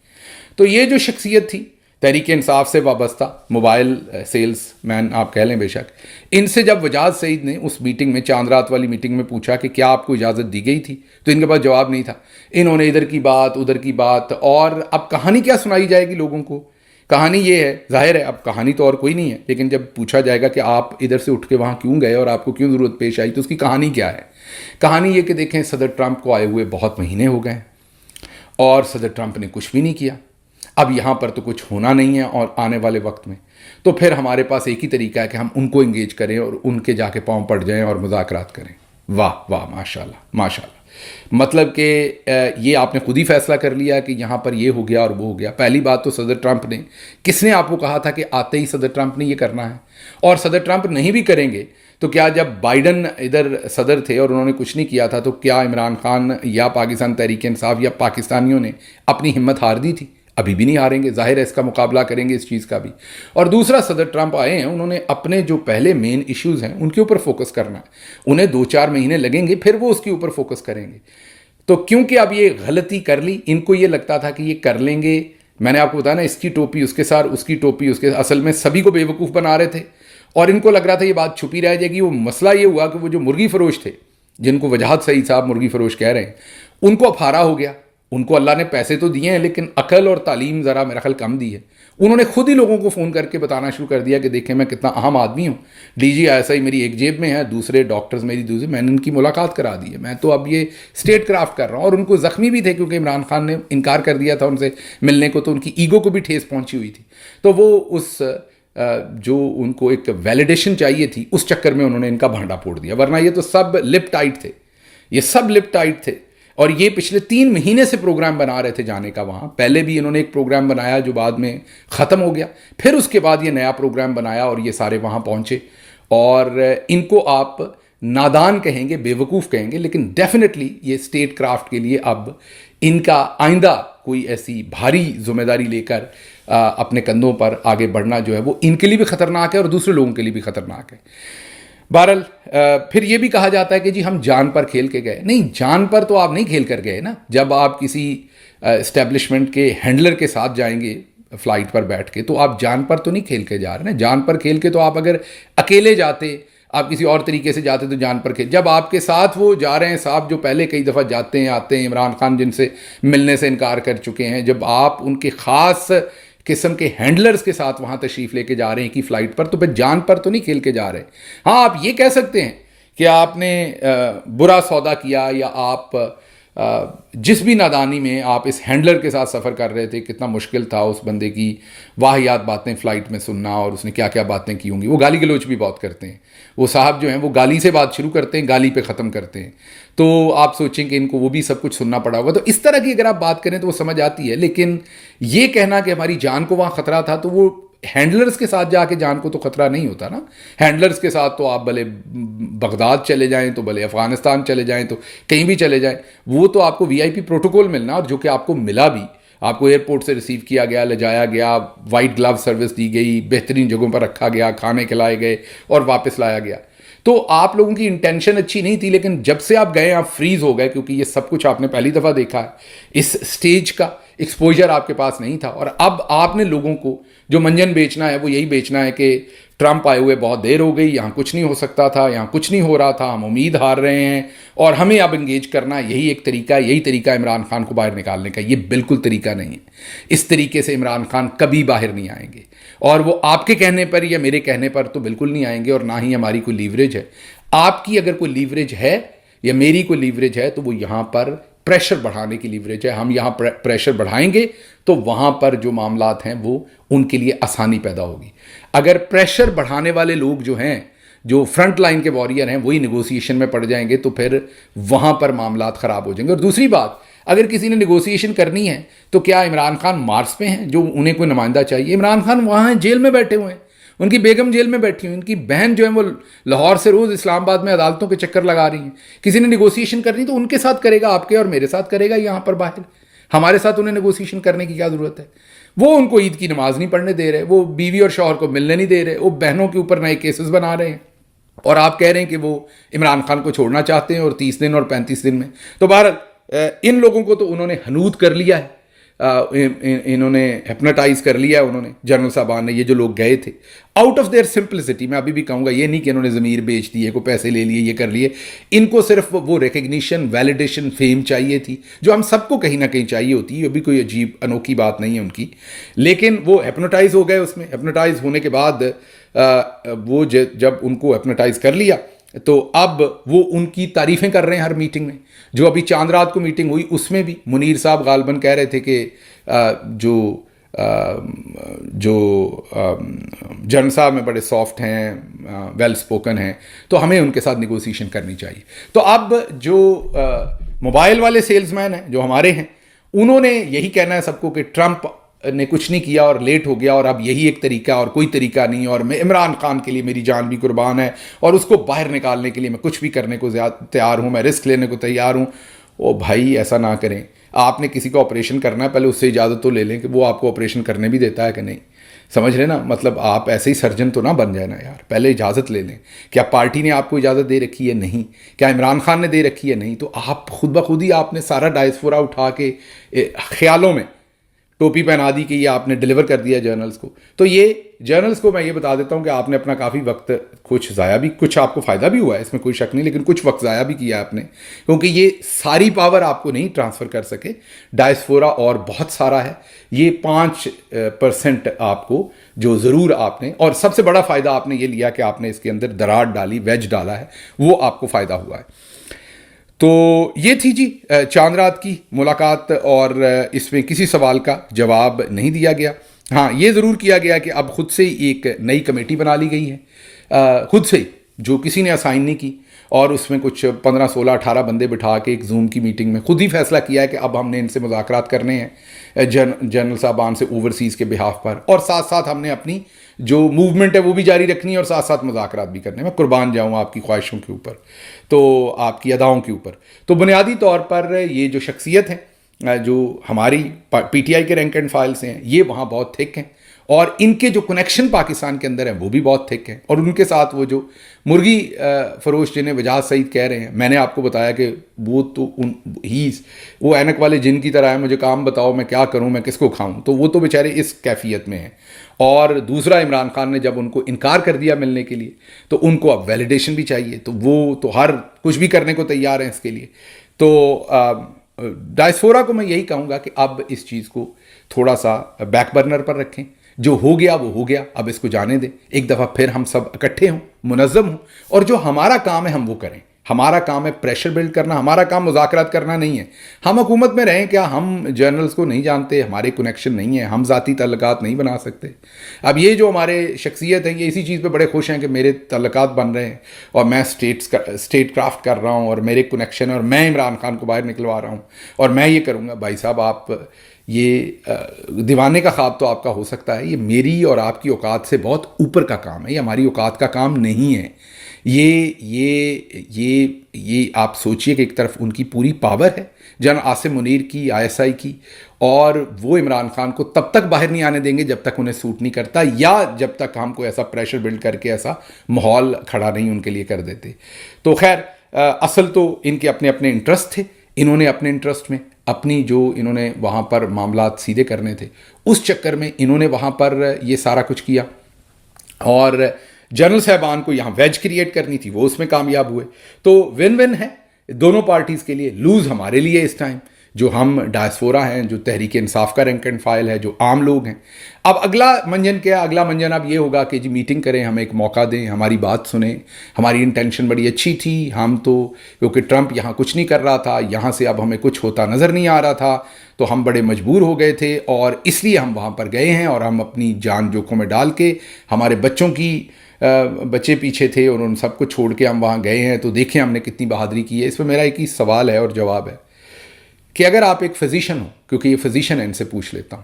تو یہ جو شخصیت تھی تحریک انصاف سے وابستہ، موبائل سیلز مین آپ کہہ لیں بے شک، ان سے جب وجاہت سعید نے اس میٹنگ میں، چاند رات والی میٹنگ میں پوچھا کہ کیا آپ کو اجازت دی گئی تھی، تو ان کے پاس جواب نہیں تھا۔ انہوں نے ادھر کی بات ادھر کی بات، اور اب کہانی کیا سنائی جائے گی لوگوں کو؟ کہانی یہ ہے، ظاہر ہے اب کہانی تو اور کوئی نہیں ہے، لیکن جب پوچھا جائے گا کہ آپ ادھر سے اٹھ کے وہاں کیوں گئے اور آپ کو کیوں ضرورت پیش آئی، تو اس کی کہانی کیا ہے؟ کہانی یہ کہ دیکھیں، صدر ٹرمپ کو آئے ہوئے بہت مہینے ہو گئے اور صدر ٹرمپ نے کچھ بھی نہیں کیا۔ اب یہاں پر تو کچھ ہونا نہیں ہے، اور آنے والے وقت میں تو پھر ہمارے پاس ایک ہی طریقہ ہے کہ ہم ان کو انگیج کریں اور ان کے جا کے پاؤں پڑ جائیں اور مذاکرات کریں۔ واہ واہ، ماشاء اللہ ماشاء اللہ۔ مطلب کہ یہ آپ نے خود ہی فیصلہ کر لیا کہ یہاں پر یہ ہو گیا اور وہ ہو گیا۔ پہلی بات تو صدر ٹرمپ نے، کس نے آپ کو کہا تھا کہ آتے ہی صدر ٹرمپ نے یہ کرنا ہے؟ اور صدر ٹرمپ نہیں بھی کریں گے تو کیا جب بائیڈن ادھر صدر تھے اور انہوں نے کچھ نہیں کیا تھا، تو کیا عمران خان یا پاکستان تحریک انصاف یا پاکستانیوں نے اپنی ہمت ہار دی تھی؟ ابھی بھی نہیں ہاریں گے، ظاہر ہے اس کا مقابلہ کریں گے اس چیز کا بھی۔ اور دوسرا، صدر ٹرمپ آئے ہیں، انہوں نے اپنے جو پہلے مین ایشوز ہیں ان کے اوپر فوکس کرنا ہے، انہیں 2-4 مہینے لگیں گے، پھر وہ اس کے اوپر فوکس کریں گے۔ تو کیونکہ اب یہ غلطی کر لی، ان کو یہ لگتا تھا کہ یہ کر لیں گے، میں نے آپ کو بتایا نا، اس کی ٹوپی اس کے ساتھ، اس کی ٹوپی اس کے، اصل میں سبھی کو بے وقوف بنا رہے تھے، اور ان کو لگ رہا تھا یہ بات چھپی رہ جائے گی۔ وہ مسئلہ یہ ہوا کہ وہ جو مرغی فروش تھے، جن کو وجاہت سعید صاحب مرغی فروش کہہ رہے ہیں، ان کو افارا ہو گیا۔ ان کو اللہ نے پیسے تو دیے ہیں، لیکن عقل اور تعلیم ذرا میرا خیال کم دی ہے۔ انہوں نے خود ہی لوگوں کو فون کر کے بتانا شروع کر دیا کہ دیکھیں میں کتنا اہم آدمی ہوں، D G I S I میری ایک جیب میں ہے، دوسرے ڈاکٹرز میری دوسری، میں نے ان کی ملاقات کرا دی ہے، میں تو اب یہ اسٹیٹ کرافٹ کر رہا ہوں۔ اور ان کو زخمی بھی تھے کیونکہ عمران خان نے انکار کر دیا تھا ان سے ملنے کو، تو ان کی ایگو کو بھی ٹھیس پہنچی ہوئی تھی۔ تو وہ اس جو ان کو ایک ویلیڈیشن چاہیے تھی، اس چکر میں انہوں نے ان کا بھانڈا پھوڑ دیا، ورنہ یہ تو سب لپ ٹائٹ تھے، یہ سب لپ ٹائٹ تھے۔ اور یہ پچھلے 3 مہینے سے پروگرام بنا رہے تھے جانے کا وہاں۔ پہلے بھی انہوں نے ایک پروگرام بنایا جو بعد میں ختم ہو گیا، پھر اس کے بعد یہ نیا پروگرام بنایا اور یہ سارے وہاں پہنچے۔ اور ان کو آپ نادان کہیں گے، بے وقوف کہیں گے، لیکن ڈیفینیٹلی یہ اسٹیٹ کرافٹ کے لیے اب ان کا آئندہ کوئی ایسی بھاری ذمہ داری لے کر اپنے کندھوں پر آگے بڑھنا جو ہے وہ ان کے لیے بھی خطرناک ہے اور دوسرے لوگوں کے لیے بھی خطرناک ہے۔ بہرحال پھر یہ بھی کہا جاتا ہے کہ جی ہم جان پر کھیل کے گئے، نہیں، جان پر تو آپ نہیں کھیل کر گئے نا۔ جب آپ کسی اسٹیبلشمنٹ کے ہینڈلر کے ساتھ جائیں گے فلائٹ پر بیٹھ کے، تو آپ جان پر تو نہیں کھیل کے جا رہے نا۔ جان پر کھیل کے تو آپ اگر اکیلے جاتے، آپ کسی اور طریقے سے جاتے تو جان پر کھیل۔ جب آپ کے ساتھ وہ جا رہے ہیں صاحب جو پہلے کئی دفعہ جاتے ہیں آتے ہیں، عمران خان جن سے ملنے سے انکار کر چکے ہیں، جب آپ ان کے خاص قسم کے ہینڈلرز کے ساتھ وہاں تشریف لے کے جا رہے ہیں کی فلائٹ پر، تو پھر جان پر تو نہیں کھیل کے جا رہے۔ ہاں، آپ یہ کہہ سکتے ہیں کہ آپ نے برا سودا کیا، یا آپ جس بھی نادانی میں آپ اس ہینڈلر کے ساتھ سفر کر رہے تھے، کتنا مشکل تھا اس بندے کی واہیات باتیں فلائٹ میں سننا، اور اس نے کیا کیا باتیں کی ہوں گی۔ وہ گالی گلوچ بھی بہت کرتے ہیں، وہ صاحب جو ہیں وہ گالی سے بات شروع کرتے ہیں، گالی پہ ختم کرتے ہیں۔ تو آپ سوچیں کہ ان کو وہ بھی سب کچھ سننا پڑا ہوگا۔ تو اس طرح کی اگر آپ بات کریں تو وہ سمجھ آتی ہے، لیکن یہ کہنا کہ ہماری جان کو وہاں خطرہ تھا، تو وہ ہینڈلرز کے ساتھ جا کے جان کو تو خطرہ نہیں ہوتا نا۔ ہینڈلرز کے ساتھ تو آپ بھلے بغداد چلے جائیں، تو بھلے افغانستان چلے جائیں، تو کہیں بھی چلے جائیں، وہ تو آپ کو وی آئی پی پروٹوکول ملنا، اور جو کہ آپ کو ملا بھی، آپ کو ایئرپورٹ سے ریسیو کیا گیا، لے جایا گیا، وائٹ گلو سروس دی گئی، بہترین جگہوں پر رکھا گیا، کھانے کھلائے گئے اور واپس لایا گیا۔ تو آپ لوگوں کی انٹینشن اچھی نہیں تھی، لیکن جب سے آپ گئے آپ فریز ہو گئے، کیونکہ یہ سب کچھ آپ نے پہلی دفعہ دیکھا ہے، اس سٹیج کا ایکسپوجر آپ کے پاس نہیں تھا، اور اب آپ نے لوگوں کو جو منجن بیچنا ہے وہ یہی بیچنا ہے کہ ٹرمپ آئے ہوئے بہت دیر ہو گئی، یہاں کچھ نہیں ہو سکتا تھا، یہاں کچھ نہیں ہو رہا تھا، ہم امید ہار رہے ہیں اور ہمیں اب انگیج کرنا، یہی ایک طریقہ، یہی طریقہ عمران خان کو باہر نکالنے کا۔ یہ بالکل طریقہ نہیں ہے، اس طریقے سے عمران خان کبھی باہر نہیں آئیں گے، اور وہ آپ کے کہنے پر یا میرے کہنے پر تو بالکل نہیں آئیں گے، اور نہ ہی ہماری کوئی لیوریج ہے۔ آپ کی اگر کوئی لیوریج ہے یا میری کوئی لیوریج ہے تو وہ یہاں پر پریشر بڑھانے کی لیوریج ہے۔ ہم یہاں پریشر بڑھائیں گے تو وہاں پر جو معاملات ہیں وہ ان کے لیے آسانی پیدا ہوگی۔ اگر پریشر بڑھانے والے لوگ جو ہیں، جو فرنٹ لائن کے واریر ہیں، وہی نیگوسیشن میں پڑ جائیں گے تو پھر وہاں پر معاملات خراب ہو جائیں گے۔ اور دوسری بات، اگر کسی نے نیگوسیشن کرنی ہے تو کیا عمران خان مارس پہ ہیں جو انہیں کوئی نمائندہ چاہیے؟ عمران خان وہاں ہیں، جیل میں بیٹھے ہوئے ہیں، ان کی بیگم جیل میں بیٹھی ہوئی، ان کی بہن جو ہے وہ لاہور سے روز اسلام آباد میں عدالتوں کے چکر لگا رہی ہیں۔ کسی نے نیگوسیشن کرنی تو ان کے ساتھ کرے گا، آپ کے اور میرے ساتھ کرے گا یہاں پر باہر۔ ہمارے ساتھ انہیں نیگوسیشن کرنے کی کیا ضرورت ہے؟ وہ ان کو عید کی نماز نہیں پڑھنے دے رہے، وہ بیوی اور شوہر کو ملنے نہیں دے رہے، وہ بہنوں کے اوپر نئے کیسز بنا رہے ہیں، اور آپ کہہ رہے ہیں کہ وہ عمران خان کو چھوڑنا چاہتے ہیں، اور 30 دن اور 35 دن میں۔ تو بہرحال ان لوگوں کو تو انہوں نے حنوط کر لیا ہے، انہوں نے ہپنوٹائز کر لیا ہے، انہوں نے، جنرل صاحبان نے، یہ جو لوگ گئے تھے آؤٹ آف دیئر سمپلسٹی۔ میں ابھی بھی کہوں گا یہ نہیں کہ انہوں نے ضمیر بیچ دیے، کو پیسے لے لیے، یہ کر لیے۔ ان کو صرف وہ ریکگنیشن، ویلیڈیشن، فیم چاہیے تھی، جو ہم سب کو کہیں نہ کہیں چاہیے ہوتی ہے، یہ بھی کوئی عجیب انوکھی بات نہیں ہے ان کی، لیکن وہ ہپنوٹائز ہو گئے۔ اس میں ہپنوٹائز ہونے کے بعد وہ جب ان کو ہپنوٹائز کر لیا تو اب وہ ان کی تعریفیں کر رہے ہیں ہر میٹنگ میں۔ جو ابھی چاند رات کو میٹنگ ہوئی اس میں بھی منیر صاحب غالباً کہہ رہے تھے کہ جو جنرل صاحب میں بڑے سافٹ ہیں، ویل سپوکن ہیں، تو ہمیں ان کے ساتھ نیگوسیشن کرنی چاہیے۔ تو اب جو موبائل والے سیلز مین ہیں جو ہمارے ہیں، انہوں نے یہی کہنا ہے سب کو کہ ٹرمپ نے کچھ نہیں کیا اور لیٹ ہو گیا، اور اب یہی ایک طریقہ اور کوئی طریقہ نہیں، اور میں عمران خان کے لیے میری جان بھی قربان ہے، اور اس کو باہر نکالنے کے لیے میں کچھ بھی کرنے کو تیار ہوں، میں رسک لینے کو تیار ہوں۔ او بھائی ایسا نہ کریں، آپ نے کسی کو آپریشن کرنا ہے پہلے اس سے اجازت تو لے لیں کہ وہ آپ کو آپریشن کرنے بھی دیتا ہے کہ نہیں، سمجھ رہے نا؟ مطلب آپ ایسے ہی سرجن تو نہ بن جائے نا یار، پہلے اجازت لے لیں۔ کیا پارٹی نے آپ کو اجازت دے رکھی ہے؟ نہیں۔ کیا عمران خان نے دے رکھی ہے؟ نہیں۔ تو آپ خود بخود ہی آپ نے سارا ڈائسفورا اٹھا کے خیالوں میں ٹوپی پہنا دی کہ یہ آپ نے ڈیلیور کر دیا جرنلز کو۔ تو یہ جرنلز کو میں یہ بتا دیتا ہوں کہ آپ نے اپنا کافی وقت کچھ ضائع بھی، کچھ آپ کو فائدہ بھی ہوا ہے، اس میں کوئی شک نہیں، لیکن کچھ وقت ضائع بھی کیا آپ نے، کیونکہ یہ ساری پاور آپ کو نہیں ٹرانسفر کر سکے۔ ڈائسفورا اور بہت سارا ہے، یہ 5% آپ کو جو ضرور آپ نے، اور سب سے بڑا فائدہ آپ نے یہ لیا کہ آپ نے اس کے اندر دراڑ ڈالی، ویج ڈالا ہے، وہ آپ کو فائدہ ہوا ہے۔ تو یہ تھی جی چاند رات کی ملاقات، اور اس میں کسی سوال کا جواب نہیں دیا گیا۔ ہاں یہ ضرور کیا گیا کہ اب خود سے ایک نئی کمیٹی بنا لی گئی ہے، خود سے، جو کسی نے اسائن نہیں کی، اور اس میں کچھ 15 16 18 بندے بٹھا کے ایک زوم کی میٹنگ میں خود ہی فیصلہ کیا ہے کہ اب ہم نے ان سے مذاکرات کرنے ہیں جنرل صاحبان سے اوورسیز کے بہاف پر، اور ساتھ ساتھ ہم نے اپنی جو موومنٹ ہے وہ بھی جاری رکھنی ہے، اور ساتھ ساتھ مذاکرات بھی کرنے۔ میں قربان جاؤں آپ کی خواہشوں کے اوپر، تو آپ کی اداؤں کے اوپر۔ تو بنیادی طور پر یہ جو شخصیت ہیں جو ہماری پی ٹی آئی کے رینک اینڈ فائل سے ہیں، یہ وہاں بہت تھک ہیں، اور ان کے جو کنیکشن پاکستان کے اندر ہیں وہ بھی بہت تھک ہیں، اور ان کے ساتھ وہ جو مرغی فروش جنہیں وجاہت سعید کہہ رہے ہیں، میں نے آپ کو بتایا کہ وہ تو وہ اینک والے جن کی طرح ہے، مجھے کام بتاؤ میں کیا کروں، میں کس کو کھاؤں، تو وہ تو بیچارے اس کیفیت میں ہیں۔ اور دوسرا، عمران خان نے جب ان کو انکار کر دیا ملنے کے لیے تو ان کو اب ویلیڈیشن بھی چاہیے، تو وہ تو ہر کچھ بھی کرنے کو تیار ہیں اس کے لیے۔ تو ڈائسفورا کو میں یہی کہوں گا کہ اب اس چیز کو تھوڑا سا بیک برنر پر رکھیں، جو ہو گیا وہ ہو گیا، اب اس کو جانے دیں، ایک دفعہ پھر ہم سب اکٹھے ہوں، منظم ہوں، اور جو ہمارا کام ہے ہم وہ کریں۔ ہمارا کام ہے پریشر بلڈ کرنا، ہمارا کام مذاکرات کرنا نہیں ہے۔ ہم حکومت میں رہیں کیا ہم جرنلز کو نہیں جانتے؟ ہمارے کنیکشن نہیں ہیں، ہم ذاتی تعلقات نہیں بنا سکتے؟ اب یہ جو ہمارے شخصیت ہیں، یہ اسی چیز پہ بڑے خوش ہیں کہ میرے تعلقات بن رہے ہیں، اور میں اسٹیٹ کرافٹ کر رہا ہوں، اور میرے کنیکشن، اور میں عمران خان کو باہر نکلوا رہا ہوں، اور میں یہ کروں گا۔ بھائی صاحب، آپ یہ دیوانے کا خواب تو آپ کا ہو سکتا ہے، یہ میری اور آپ کی اوقات سے بہت اوپر کا کام ہے، یہ ہماری اوقات کا کام نہیں ہے۔ یہ آپ سوچئے کہ ایک طرف ان کی پوری پاور ہے جنرل عاصم منیر کی، ISI کی، اور وہ عمران خان کو تب تک باہر نہیں آنے دیں گے جب تک انہیں سوٹ نہیں کرتا، یا جب تک ہم کوئی ایسا پریشر بلڈ کر کے ایسا ماحول کھڑا نہیں ان کے لیے کر دیتے. تو خیر اصل تو ان کے اپنے اپنے انٹرسٹ تھے. انہوں نے اپنے انٹرسٹ میں اپنی جو انہوں نے وہاں پر معاملات سیدھے کرنے تھے، اس چکر میں انہوں نے وہاں پر یہ سارا کچھ کیا، اور جنرل صاحبان کو یہاں ویج کریٹ کرنی تھی، وہ اس میں کامیاب ہوئے. تو ون ون ہے دونوں پارٹیز کے لیے. لوز ہمارے لیے اس ٹائم، جو ہم ڈائسفورا ہیں، جو تحریک انصاف کا رینک اینڈ فائل ہے، جو عام لوگ ہیں. اب اگلا منجن کیا؟ اگلا منجن اب یہ ہوگا کہ جی میٹنگ کریں، ہمیں ایک موقع دیں، ہماری بات سنیں. ہماری انٹینشن بڑی اچھی تھی، ہم تو کیونکہ ٹرمپ یہاں کچھ نہیں کر رہا تھا، یہاں سے اب ہمیں کچھ ہوتا نظر نہیں آ رہا تھا، تو ہم بڑے مجبور ہو گئے تھے، اور اس لیے ہم وہاں پر گئے ہیں، اور ہم اپنی جان جوکھوں میں ڈال کے، ہمارے بچوں کی بچے پیچھے تھے اور ان سب کو چھوڑ کے ہم وہاں گئے ہیں. تو دیکھیں ہم نے کتنی بہادری کی ہے. اس میں میرا ایک ہی سوال ہے اور جواب ہے کہ اگر آپ ایک فزیشین ہو، کیونکہ یہ فزیشین ہے، ان سے پوچھ لیتا ہوں،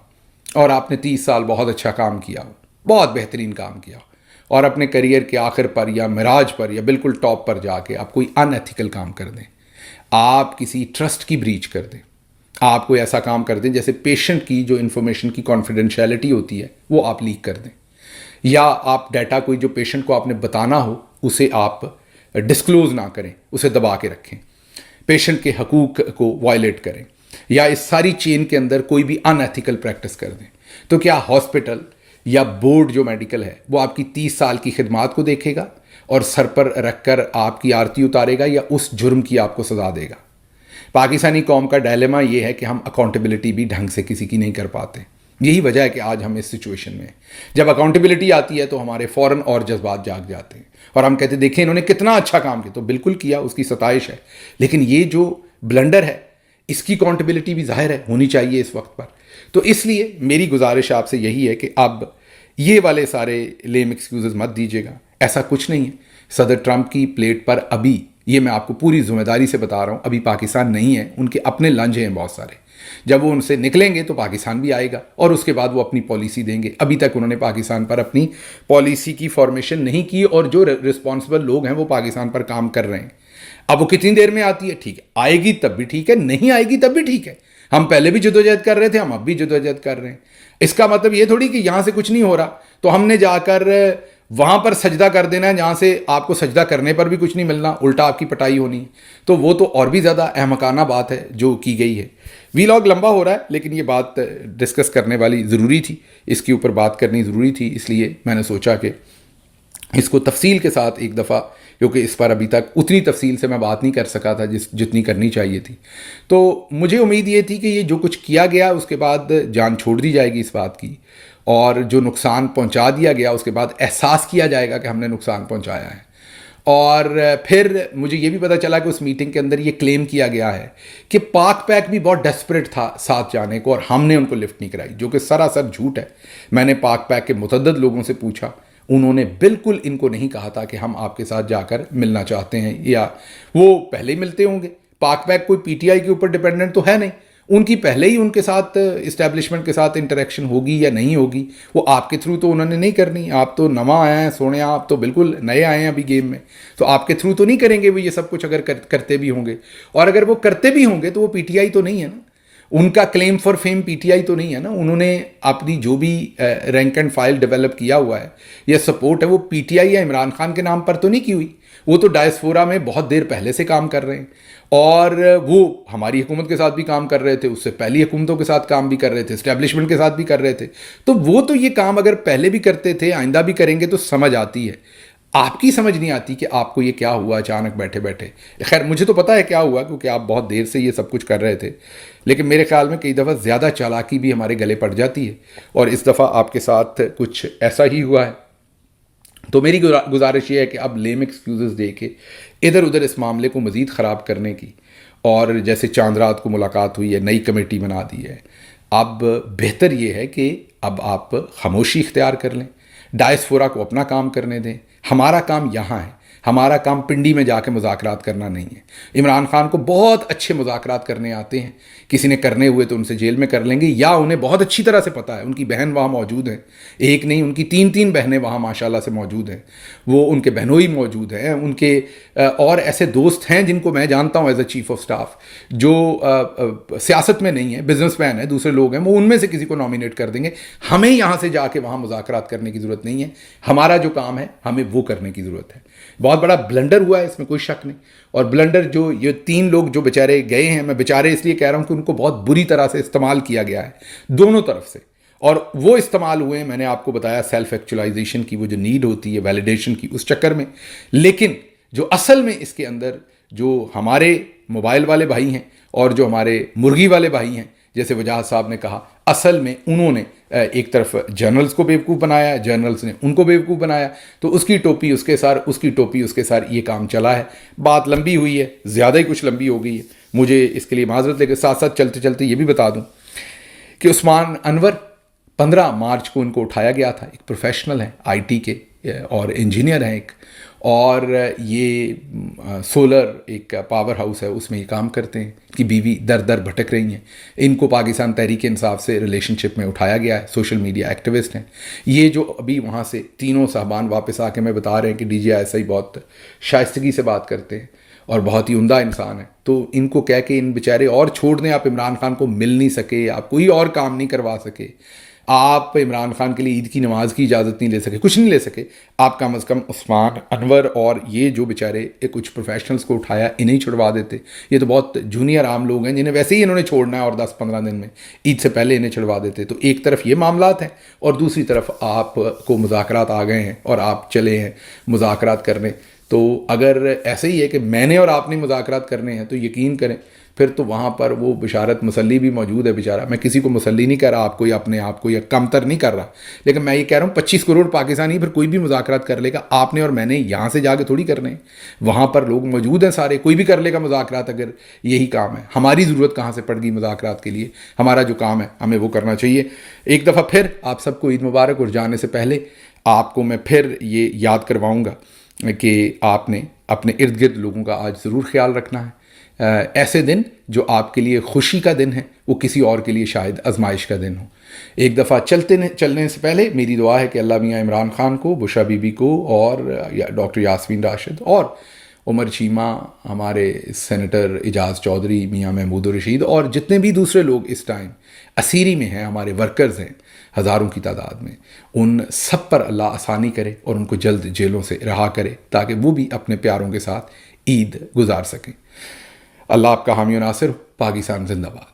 اور آپ نے 30 سال بہت اچھا کام کیا ہو، بہت بہترین کام کیا ہو، اور اپنے کریئر کے آخر پر یا معراج پر یا بالکل ٹاپ پر جا کے آپ کوئی ان ایتھیکل کام کر دیں، آپ کسی ٹرسٹ کی بریچ کر دیں، آپ کوئی ایسا کام کر دیں جیسے پیشنٹ کی جو انفارمیشن کی کانفیڈینشیلٹی ہوتی ہے وہ آپ لیک کر دیں، یا آپ ڈیٹا کوئی جو پیشنٹ کو آپ نے بتانا ہو اسے آپ ڈسکلوز نہ کریں، اسے دبا کے رکھیں، پیشنٹ کے حقوق کو وائلیٹ کریں، یا اس ساری چین کے اندر کوئی بھی ان ایتھیکل پریکٹس کر دیں، تو کیا ہاسپٹل یا بورڈ جو میڈیکل ہے وہ آپ کی 30 سال کی خدمات کو دیکھے گا اور سر پر رکھ کر آپ کی آرتی اتارے گا، یا اس جرم کی آپ کو سزا دے گا؟ پاکستانی قوم کا ڈائلیما یہ ہے کہ ہم اکاؤنٹیبلٹی بھی ڈھنگ سے کسی کی نہیں کر پاتے. یہی وجہ ہے کہ آج ہم اس سچویشن میں ہیں. جب اکاؤنٹیبلٹی آتی ہے تو ہمارے فوراً اور جذبات جاگ جاتے ہیں، اور ہم کہتے ہیں دیکھیں انہوں نے کتنا اچھا کام کیا. تو بالکل کیا، اس کی ستائش ہے، لیکن یہ جو بلنڈر ہے اس کی اکاؤنٹیبلٹی بھی ظاہر ہے ہونی چاہیے اس وقت پر. تو اس لیے میری گزارش آپ سے یہی ہے کہ اب یہ والے سارے لیم ایکسکیوزز مت دیجیے گا. ایسا کچھ نہیں ہے. صدر ٹرمپ کی پلیٹ پر ابھی، یہ میں آپ کو پوری ذمہ داری سے بتا رہا ہوں، ابھی پاکستان نہیں ہے. ان کے اپنے لنج ہیں بہت سارے. جب وہ ان سے نکلیں گے تو پاکستان بھی آئے گا، اور اس کے بعد وہ اپنی پالیسی دیں گے. ابھی تک انہوں نے پاکستان پر اپنی پالیسی کی فارمیشن نہیں کی، اور جو رسپانسبل لوگ ہیں وہ پاکستان پر کام کر رہے ہیں. اب وہ کتنی دیر میں آتی ہے؟ ٹھیک ہے، آئے گی تب بھی ٹھیک ہے، نہیں آئے گی تب بھی ٹھیک ہے. ہم پہلے بھی جدوجہد کر رہے تھے، ہم اب بھی جدوجہد کر رہے ہیں. اس کا مطلب یہ تھوڑی کہ یہاں سے کچھ نہیں ہو رہا تو ہم نے جا کر وہاں پر سجدہ کر دینا ہے جہاں سے آپ کو سجدہ کرنے پر بھی کچھ نہیں ملنا، الٹا آپ کی پٹائی ہونی ہے. تو وہ تو اور بھی زیادہ احمقانہ بات ہے جو کی گئی ہے. ویلاگ لمبا ہو رہا ہے، لیکن یہ بات ڈسکس کرنے والی ضروری تھی، اس کے اوپر بات کرنی ضروری تھی. اس لیے میں نے سوچا کہ اس کو تفصیل کے ساتھ ایک دفعہ، کیونکہ اس پر ابھی تک اتنی تفصیل سے میں بات نہیں کر سکا تھا جتنی کرنی چاہیے تھی. تو مجھے امید یہ تھی کہ یہ جو کچھ کیا گیا اس کے بعد جان چھوڑ دی جائے گی اس بات کی، اور جو نقصان پہنچا دیا گیا اس کے بعد احساس کیا جائے گا کہ ہم نے نقصان پہنچایا ہے. اور پھر مجھے یہ بھی پتہ چلا کہ اس میٹنگ کے اندر یہ کلیم کیا گیا ہے کہ پاک پیک بھی بہت ڈیسپریٹ تھا ساتھ جانے کو، اور ہم نے ان کو لفٹ نہیں کرائی، جو کہ سراسر جھوٹ ہے. میں نے پاک پیک کے متعدد لوگوں سے پوچھا، انہوں نے بالکل ان کو نہیں کہا تھا کہ ہم آپ کے ساتھ جا کر ملنا چاہتے ہیں، یا وہ پہلے ہی ملتے ہوں گے. پاک پیک کوئی پی ٹی آئی کے اوپر ڈپینڈنٹ تو ہے نہیں، ان کی پہلے ہی ان کے ساتھ اسٹیبلشمنٹ کے ساتھ انٹریکشن ہوگی یا نہیں ہوگی، وہ آپ کے تھرو تو انہوں نے نہیں کرنی. آپ تو نواں آئے ہیں سونے، آپ تو بالکل نئے آئے ہیں ابھی گیم میں، تو آپ کے تھرو تو نہیں کریں گے وہ یہ سب کچھ. اگر کرتے بھی ہوں گے، اور اگر وہ کرتے بھی ہوں گے تو وہ پی ٹی آئی تو نہیں ہے نا، ان کا claim for fame PTI تو نہیں ہے نا. انہوں نے اپنی جو بھی رینک اینڈ فائل ڈیولپ کیا ہوا ہے یا سپورٹ ہے وہ پی ٹی آئی یا عمران خان کے نام پر تو نہیں کی ہوئی. وہ تو ڈائسفورا میں بہت دیر پہلے سے کام کر رہے ہیں، اور وہ ہماری حکومت کے ساتھ بھی کام کر رہے تھے، اس سے پہلی حکومتوں کے ساتھ کام بھی کر رہے تھے، اسٹیبلشمنٹ کے ساتھ بھی کر رہے تھے. تو وہ تو یہ کام اگر پہلے بھی کرتے تھے آئندہ بھی کریں گے تو سمجھ آتی ہے. آپ کی سمجھ نہیں آتی کہ آپ کو یہ کیا ہوا اچانک بیٹھے بیٹھے. خیر مجھے تو پتہ ہے کیا ہوا، کیونکہ آپ بہت دیر سے یہ سب کچھ کر رہے تھے، لیکن میرے خیال میں کئی دفعہ زیادہ چالاکی بھی ہمارے گلے پڑ جاتی ہے، اور اس دفعہ آپ کے ساتھ کچھ ایسا ہی ہوا ہے. تو میری گزارش یہ ہے کہ اب لیم ایکسکیوزز دے کے ادھر ادھر اس معاملے کو مزید خراب کرنے کی، اور جیسے چاند رات کو ملاقات ہوئی ہے، نئی کمیٹی بنا دی ہے، اب بہتر یہ ہے کہ اب آپ خاموشی اختیار کر لیں، ڈائسفورا کو اپنا کام کرنے دیں. ہمارا کام یہاں ہے، ہمارا کام پنڈی میں جا کے مذاکرات کرنا نہیں ہے۔ عمران خان کو بہت اچھے مذاکرات کرنے آتے ہیں، کسی نے کرنے ہوئے تو ان سے جیل میں کر لیں گے، یا انہیں بہت اچھی طرح سے پتہ ہے، ان کی بہن وہاں موجود ہیں، ایک نہیں ان کی تین بہنیں وہاں ماشاءاللہ سے موجود ہیں، وہ ان کے بہنوئی موجود ہیں، ان کے اور ایسے دوست ہیں جن کو میں جانتا ہوں as a chief of staff, جو سیاست میں نہیں ہے، بزنس مین ہیں، دوسرے لوگ ہیں، وہ ان میں سے کسی کو نامینیٹ کر دیں گے۔ ہمیں یہاں سے جا کے وہاں مذاکرات کرنے کی ضرورت نہیں ہے، ہمارا جو کام ہے ہمیں وہ کرنے کی ضرورت ہے۔ بہت بڑا بلنڈر ہوا ہے، اس میں کوئی شک نہیں، اور بلنڈر جو یہ 3 لوگ جو بیچارے گئے ہیں، میں بیچارے اس لیے کہہ رہا ہوں کہ ان کو بہت بری طرح سے استعمال کیا گیا ہے دونوں طرف سے، اور وہ استعمال ہوئے ہیں، میں نے آپ کو بتایا سیلف ایکچولائزیشن کی وہ جو نیڈ ہوتی ہے، ویلیڈیشن کی، اس چکر میں۔ لیکن جو اصل میں اس کے اندر جو ہمارے موبائل والے بھائی ہیں اور جو ہمارے مرغی والے بھائی ہیں، جیسے وجاہت صاحب نے کہا، اصل میں انہوں نے ایک طرف جرنلز کو بیوقوف بنایا، جرنلز نے ان کو بیوقوف بنایا، تو اس کی ٹوپی اس کے سار، اس کی ٹوپی اس کے سار، یہ کام چلا ہے۔ بات لمبی ہوئی ہے، زیادہ ہی کچھ لمبی ہو گئی ہے، مجھے اس کے لیے معذرت، لے کے ساتھ ساتھ چلتے چلتے یہ بھی بتا دوں کہ عثمان انور 15 مارچ کو ان کو اٹھایا گیا تھا، ایک پروفیشنل ہیں آئی ٹی کے اور انجینئر ہیں ایک، اور یہ سولر ایک پاور ہاؤس ہے اس میں یہ کام کرتے ہیں، ان کی بیوی در در بھٹک رہی ہیں، ان کو پاکستان تحریک انصاف سے ریلیشن شپ میں اٹھایا گیا ہے، سوشل میڈیا ایکٹیوسٹ ہیں یہ، جو ابھی وہاں سے تینوں صاحبان واپس آ کے میں بتا رہے ہیں کہ ڈی جی ایسا ہی بہت شائستگی سے بات کرتے ہیں اور بہت ہی عمدہ انسان ہے، تو ان کو کہہ کے ان بیچارے اور چھوڑ دیں، آپ عمران خان کو مل نہیں سکے، آپ کوئی اور کام نہیں کروا سکے، آپ عمران خان کے لیے عید کی نماز کی اجازت نہیں لے سکے، کچھ نہیں لے سکے، آپ کم از کم عثمان انور اور یہ جو بیچارے کچھ پروفیشنلز کو اٹھایا انہیں چھڑوا دیتے۔ یہ تو بہت جونیئر عام لوگ ہیں جنہیں ویسے ہی انہوں نے چھوڑنا ہے، اور 10-15 دن میں عید سے پہلے انہیں چھڑوا دیتے۔ تو ایک طرف یہ معاملات ہیں، اور دوسری طرف آپ کو مذاکرات آ گئے ہیں اور آپ چلے ہیں مذاکرات کرنے۔ تو اگر ایسے ہی ہے کہ میں نے اور آپ نے مذاکرات کرنے ہیں، تو یقین کریں پھر تو وہاں پر وہ بشارت مسلی بھی موجود ہے بیچارہ۔ میں کسی کو مسلی نہیں کر رہا، آپ کو یا اپنے آپ کو یا کمتر نہیں کر رہا، لیکن میں یہ کہہ رہا ہوں 25 کروڑ پاکستانی پھر کوئی بھی مذاکرات کر لے گا، آپ نے اور میں نے یہاں سے جا کے تھوڑی کرنے ہیں، وہاں پر لوگ موجود ہیں سارے، کوئی بھی کر لے گا مذاکرات اگر یہی کام ہے۔ ہماری ضرورت کہاں سے پڑ گئی مذاکرات کے لیے؟ ہمارا جو کام ہے ہمیں وہ کرنا چاہیے۔ ایک دفعہ پھر آپ سب کو عید مبارک، اور جانے سے پہلے آپ کو میں پھر یہ یاد کرواؤں گا کہ آپ نے اپنے ارد گرد لوگوں کا آج ضرور خیال رکھنا ہے۔ ایسے دن جو آپ کے لیے خوشی کا دن ہے، وہ کسی اور کے لیے شاید آزمائش کا دن ہو۔ ایک دفعہ چلنے سے پہلے میری دعا ہے کہ اللہ میاں عمران خان کو، بشرا بی بی کو، اور ڈاکٹر یاسمین راشد اور عمر چیمہ، ہمارے سینیٹر اعجاز چودھری، میاں محمود الرشید، اور جتنے بھی دوسرے لوگ اس ٹائم اسیری میں ہیں، ہمارے ورکرز ہیں ہزاروں کی تعداد میں، ان سب پر اللہ آسانی کرے اور ان کو جلد جیلوں سے رہا کرے، تاکہ وہ بھی اپنے پیاروں کے ساتھ عید گزار سکیں۔ اللہ آپ کا حامی و ناصر ہو۔ پاکستان زندہ باد۔